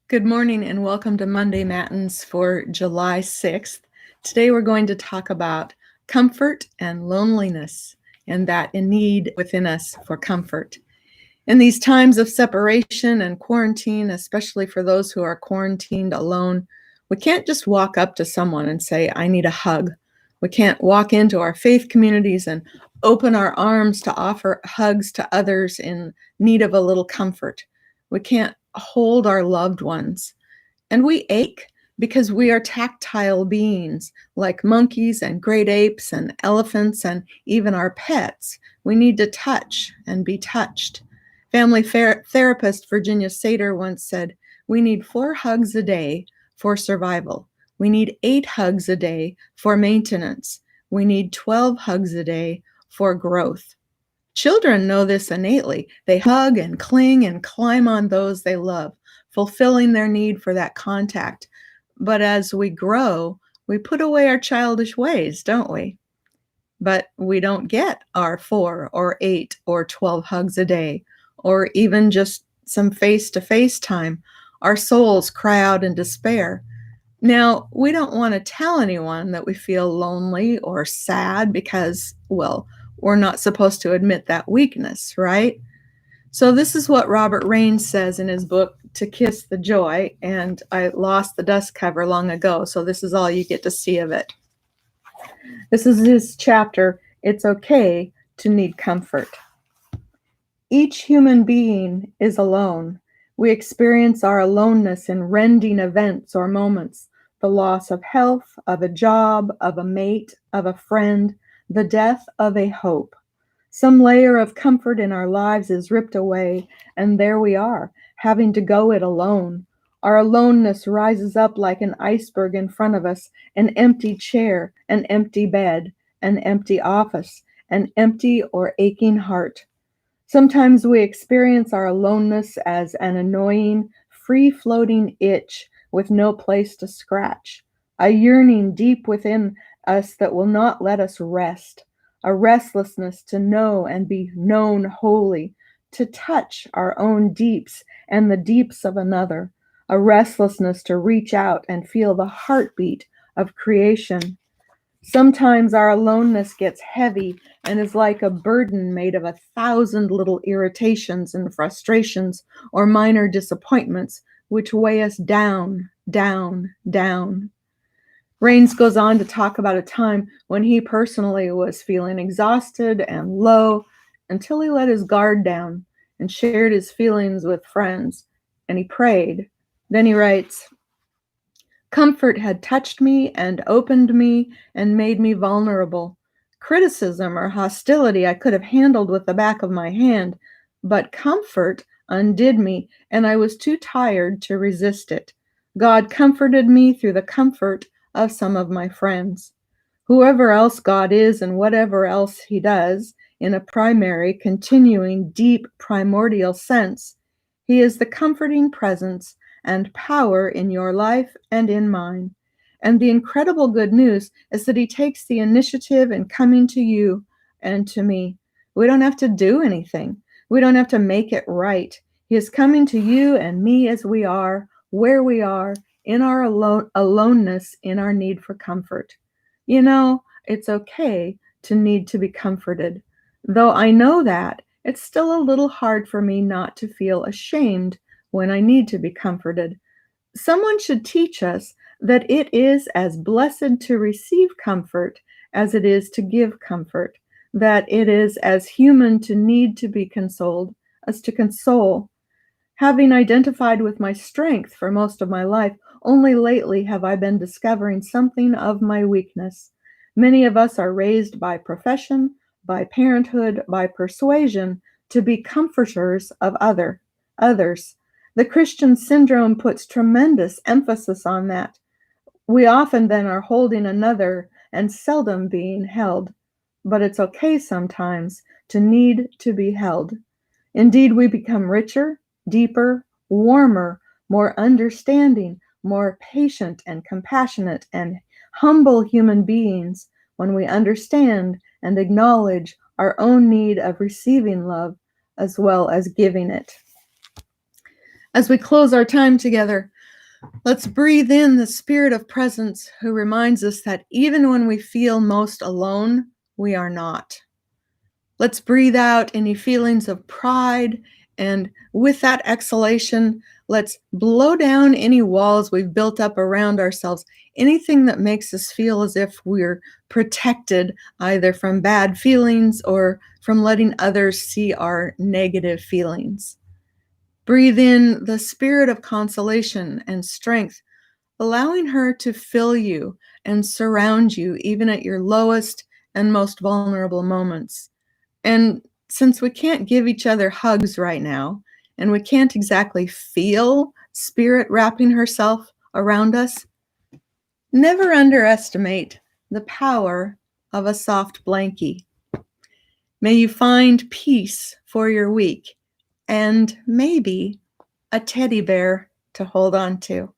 Good morning and welcome to Monday Matins for July 6th. Today we're going to talk about comfort and loneliness and that in need within us for comfort. In these times of separation and quarantine, especially for those who are quarantined alone, we can't just walk up to someone and say, I need a hug. We can't walk into our faith communities and open our arms to offer hugs to others in need of a little comfort. We can't hold our loved ones. And we ache because we are tactile beings like monkeys and great apes and elephants and even our pets. We need to touch and be touched. Family therapist Virginia Sater once said, we need 4 hugs a day for survival. We need 8 hugs a day for maintenance. We need 12 hugs a day for growth. Children know this innately. They hug and cling and climb on those they love, fulfilling their need for that contact. But as we grow, we put away our childish ways, don't we? But we don't get our 4 or 8 or 12 hugs a day, or even just some face-to-face time. Our souls cry out in despair. Now, we don't want to tell anyone that we feel lonely or sad because, well, we're not supposed to admit that weakness, right? So this is what Robert Raines says in his book, To Kiss the Joy, and I lost the dust cover long ago, so this is all you get to see of it. This is his chapter, It's Okay to Need Comfort. Each human being is alone. We experience our aloneness in rending events or moments, the loss of health, of a job, of a mate, of a friend, the death of a hope. Some layer of comfort in our lives is ripped away, and there we are, having to go it alone. Our aloneness rises up like an iceberg in front of us, an empty chair, an empty bed, an empty office, an empty or aching heart. Sometimes we experience our aloneness as an annoying, free-floating itch with no place to scratch, a yearning deep within us that will not let us rest, a restlessness to know and be known wholly, to touch our own deeps and the deeps of another, a restlessness to reach out and feel the heartbeat of creation. Sometimes our aloneness gets heavy and is like a burden made of 1,000 little irritations and frustrations or minor disappointments, which weigh us down, down, down. Raines goes on to talk about a time when he personally was feeling exhausted and low until he let his guard down and shared his feelings with friends, and he prayed. Then he writes, comfort had touched me and opened me and made me vulnerable. Criticism or hostility I could have handled with the back of my hand, but comfort undid me, and I was too tired to resist it. God comforted me through the comfort of some of my friends. Whoever else God is and whatever else he does, in a primary, continuing, deep, primordial sense, he is the comforting presence and power in your life and in mine. And the incredible good news is that he takes the initiative in coming to you and to me. We don't have to do anything. We don't have to make it right. He is coming to you and me as we are, where we are, in our aloneness, in our need for comfort. You know, it's okay to need to be comforted. Though I know that, it's still a little hard for me not to feel ashamed when I need to be comforted. Someone should teach us that it is as blessed to receive comfort as it is to give comfort, that it is as human to need to be consoled as to console. Having identified with my strength for most of my life, only lately have I been discovering something of my weakness. Many of us are raised by profession, by parenthood, by persuasion to be comforters of others. The Christian syndrome puts tremendous emphasis on that. We often then are holding another and seldom being held. But it's okay sometimes to need to be held. Indeed, we become richer, deeper, warmer, more understanding, more patient and compassionate and humble human beings when we understand and acknowledge our own need of receiving love as well as giving it. As we close our time together, Let's breathe in the Spirit of presence who reminds us that even when we feel most alone, we are not. Let's breathe out any feelings of pride, and with that exhalation, let's blow down any walls we've built up around ourselves, anything that makes us feel as if we're protected either from bad feelings or from letting others see our negative feelings. Breathe in the spirit of consolation and strength, allowing her to fill you and surround you even at your lowest and most vulnerable moments. And since we can't give each other hugs right now, and we can't exactly feel Spirit wrapping herself around us, never underestimate the power of a soft blankie. May you find peace for your week and maybe a teddy bear to hold on to.